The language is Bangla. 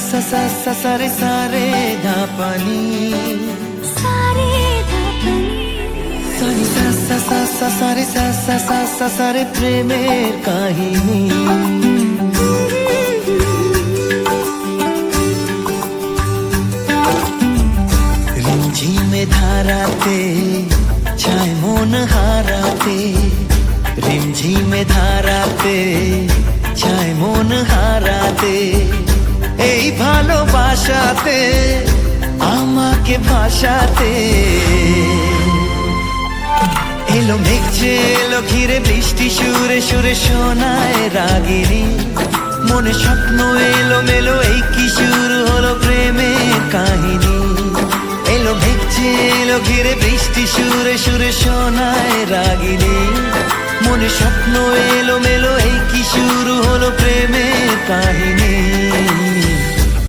सा सा सा सा रे सा रे धा पानी सारी सा सा सा सा सा रे सा सा सा सा सा रे प्रेमेर काहिनी रिमझिमे धाराते छाय मन हाराते रिमझिमे धाराते छाय मन हाराते এই ভালোবাসাতে আমাকে ভাষাতে এলো মেঘে এলো ঘিরে বৃষ্টি সুরে সুরে শোনায় রাগিনী মনে স্বপ্ন এলো মেলো এই কি শুরু হলো প্রেমের কাহিনী এলো মেঘে এলো ঘিরে বৃষ্টি সুরে সুরে শোনায় রাগিনী মনে স্বপ্ন এলো মেলো এই কি